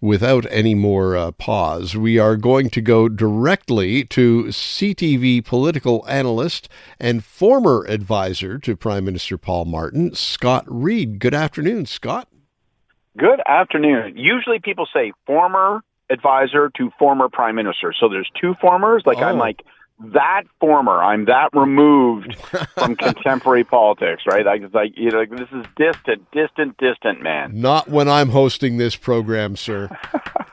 Without any more pause, we are going to go directly to CTV political analyst and former advisor to Prime Minister Paul Martin, Scott Reid. Good afternoon, Scott. Good afternoon. Usually people say former advisor to former prime minister. So there's two formers. I'm like that former. I'm that removed from contemporary politics, right? This is distant, man. Not when I'm hosting this program, sir.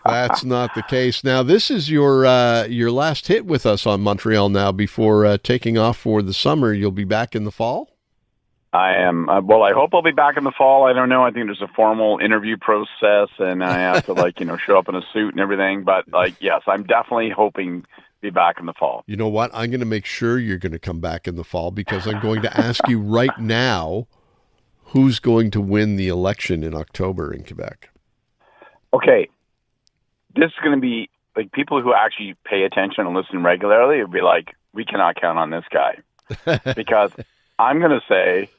That's not the case. Now, this is your last hit with us on Montreal now before taking off for the summer. You'll be back in the fall? I am. I hope I'll be back in the fall. I don't know. I think there's a formal interview process, and I have to, show up in a suit and everything. But, yes, I'm definitely hoping to be back in the fall. You know what? I'm going to make sure you're going to come back in the fall because I'm going to ask you right now who's going to win the election in October in Quebec. Okay. This is going to be, people who actually pay attention and listen regularly will be like, we cannot count on this guy. Because I'm going to say,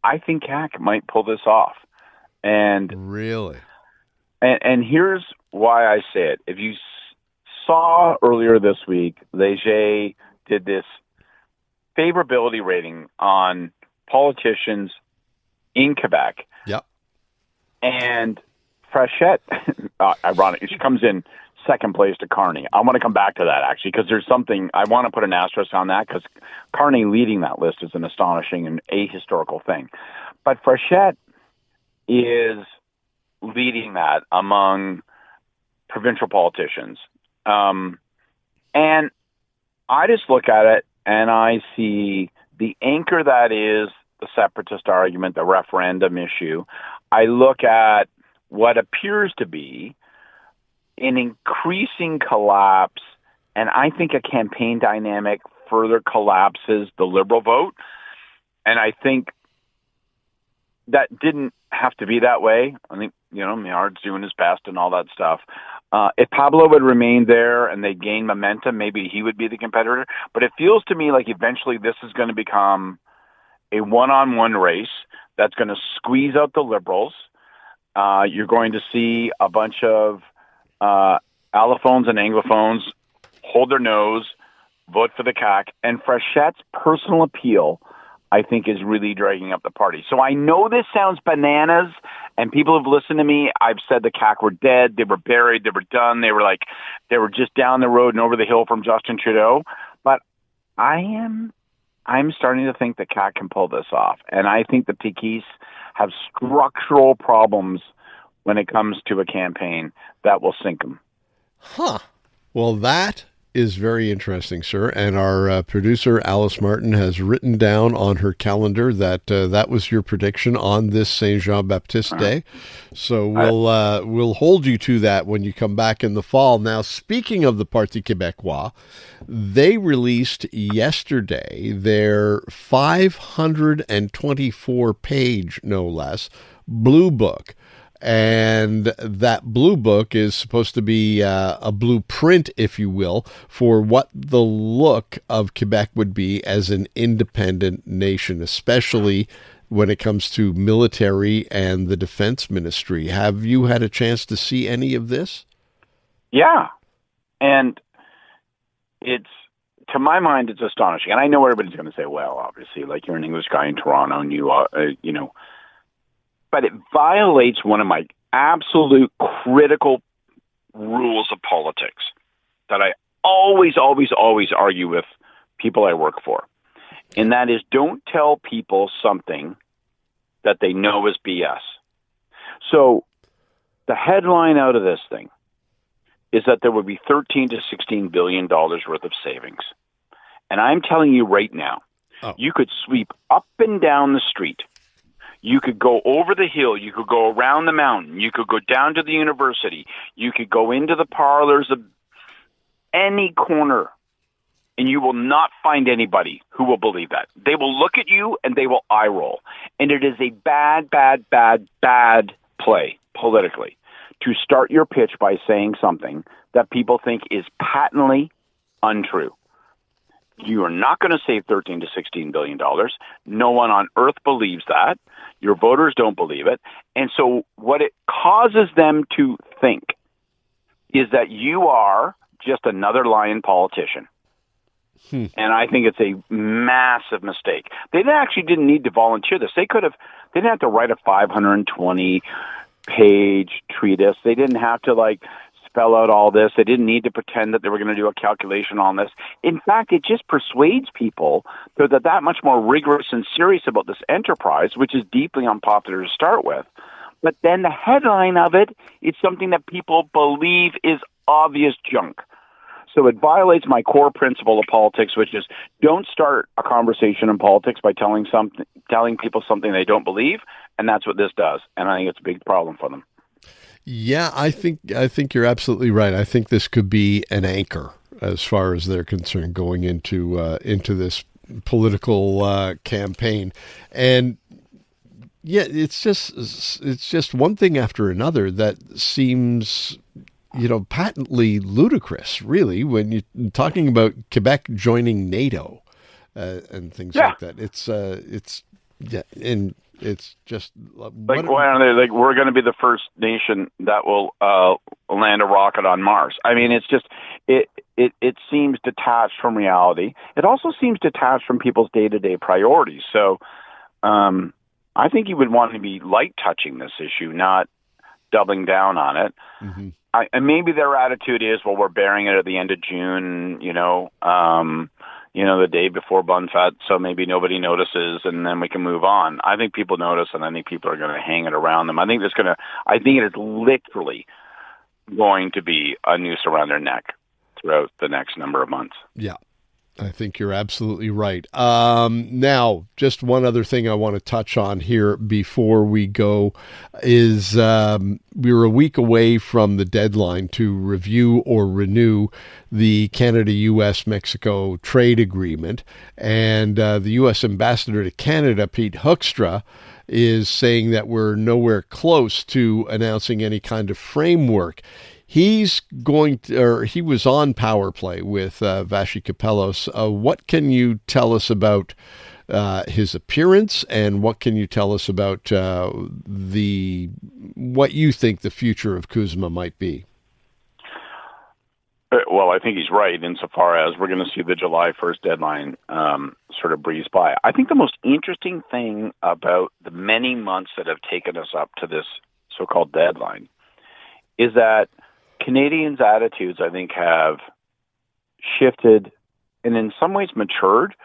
I think CAQ might pull this off. And really? And here's why I say it. If you saw earlier this week, Léger did this favorability rating on politicians in Quebec. Yep. And Frechette, ironic, she comes in second place to Carney. I want to come back to that, actually, because there's something, I want to put an asterisk on that, because Carney leading that list is an astonishing and ahistorical thing. But Frechette is leading that among provincial politicians. And I just look at it, and I see the anchor that is the separatist argument, the referendum issue. I look at what appears to be an increasing collapse, and I think a campaign dynamic further collapses the Liberal vote. And I think that didn't have to be that way. I think, Maillard's doing his best and all that stuff. If Pablo would remain there and they gain momentum, maybe he would be the competitor. But it feels to me like eventually this is going to become a one-on-one race that's going to squeeze out the Liberals. You're going to see a bunch of allophones and anglophones hold their nose, vote for the CAQ, and Frechette's personal appeal, I think, is really dragging up the party. So I know this sounds bananas, and people have listened to me. I've said the CAQ were dead, they were buried, they were done, they were just down the road and over the hill from Justin Trudeau. But I'm starting to think the CAQ can pull this off, and I think the Péquistes have structural problems when it comes to a campaign that will sink them. Huh. Well, that is very interesting, sir. And our producer, Alice Martin, has written down on her calendar that that was your prediction on this Saint Jean-Baptiste Day. So we'll hold you to that when you come back in the fall. Now, speaking of the Parti Québécois, they released yesterday their 524-page, no less, Blue Book. And that Blue Book is supposed to be a blueprint, if you will, for what the look of Quebec would be as an independent nation, especially when it comes to military and the defense ministry. Have you had a chance to see any of this? Yeah. And to my mind, it's astonishing. And I know everybody's going to say, well, obviously, you're an English guy in Toronto and but it violates one of my absolute critical rules of politics that I always argue with people I work for. And that is, don't tell people something that they know is BS. So the headline out of this thing is that there would be $13 to $16 billion worth of savings. And I'm telling you right now, you could sweep up and down the street. You could go over the hill. You could go around the mountain. You could go down to the university. You could go into the parlors of any corner, and you will not find anybody who will believe that. They will look at you and they will eye roll. And it is a bad play politically to start your pitch by saying something that people think is patently untrue. You are not going to save $13 to $16 billion. No one on earth believes that. Your voters don't believe it. And so what it causes them to think is that you are just another lying politician. And I think it's a massive mistake. They didn't need to volunteer this. They didn't have to write a 520-page treatise. They didn't have to spell out all this. They didn't need to pretend that they were going to do a calculation on this. In fact, it just persuades people that they're that much more rigorous and serious about this enterprise, which is deeply unpopular to start with. But then the headline of it is something that people believe is obvious junk. So it violates my core principle of politics, which is don't start a conversation in politics by telling people something they don't believe, and that's what this does. And I think it's a big problem for them. Yeah, I think you're absolutely right. I think this could be an anchor as far as they're concerned going into this political campaign. And yeah, it's just one thing after another that seems patently ludicrous, really, when you're talking about Quebec joining NATO and things like that. It's just we're going to be the first nation that will land a rocket on Mars. I mean, it's just it seems detached from reality. It also seems detached from people's day-to-day priorities. So I think you would want to be light touching this issue, not doubling down on it. Mm-hmm. And maybe their attitude is, well, we're bearing it at the end of June, the day before Bunfat, so maybe nobody notices, and then we can move on. I think people notice, and I think people are going to hang it around them. I think it is literally going to be a noose around their neck throughout the next number of months. Yeah. I think you're absolutely right. Now, just one other thing I want to touch on here before we go is we're a week away from the deadline to review or renew the Canada-U.S.-Mexico trade agreement. And the U.S. ambassador to Canada, Pete Hoekstra, is saying that we're nowhere close to announcing any kind of framework. He was on Power Play with Vassy Kapelos. What can you tell us about his appearance, and what can you tell us about what you think the future of CUSMA might be? Well, I think he's right insofar as we're going to see the July 1st deadline sort of breeze by. I think the most interesting thing about the many months that have taken us up to this so-called deadline is that Canadians' attitudes, I think, have shifted and in some ways matured.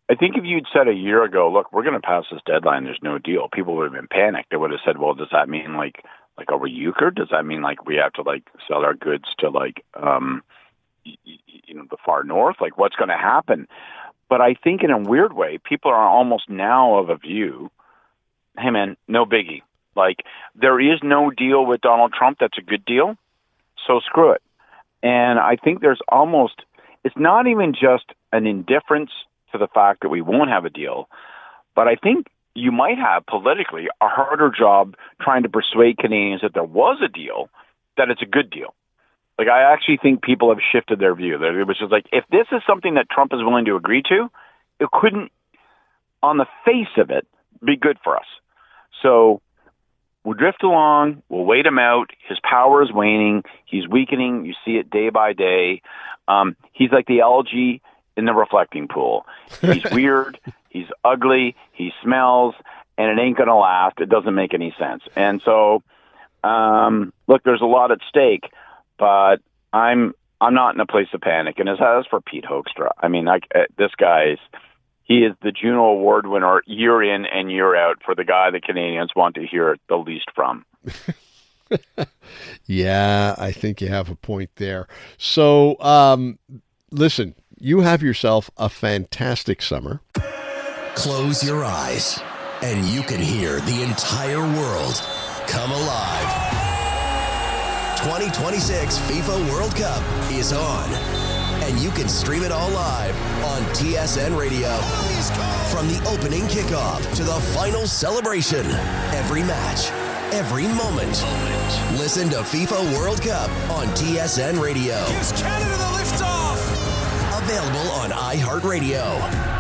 I think if you'd said a year ago, look, we're going to pass this deadline, there's no deal, people would have been panicked. They would have said, well, does that mean like are we euchred? Does that mean we have to sell our goods to the far north? What's going to happen? But I think in a weird way, people are almost now of a view, hey man, no biggie. There is no deal with Donald Trump that's a good deal. So screw it. And I think it's not even just an indifference to the fact that we won't have a deal, but I think you might have politically a harder job trying to persuade Canadians that there was a deal, that it's a good deal. I actually think people have shifted their view. It was just if this is something that Trump is willing to agree to, it couldn't, on the face of it, be good for us. So we'll drift along. We'll wait him out. His power is waning. He's weakening. You see it day by day. He's like the algae in the reflecting pool. He's weird. He's ugly. He smells, and it ain't going to last. It doesn't make any sense. And so, look, there's a lot at stake, but I'm not in a place of panic. And as for Pete Hoekstra, I mean, this guy's. He is the Juno Award winner year in and year out for the guy that Canadians want to hear the least from. Yeah, I think you have a point there. So, listen, you have yourself a fantastic summer. Close your eyes, and you can hear the entire world come alive. 2026 FIFA World Cup is on. And you can stream it all live on TSN Radio. From the opening kickoff to the final celebration, every match, every moment. Listen to FIFA World Cup on TSN Radio. Gives Canada the liftoff. Available on iHeartRadio.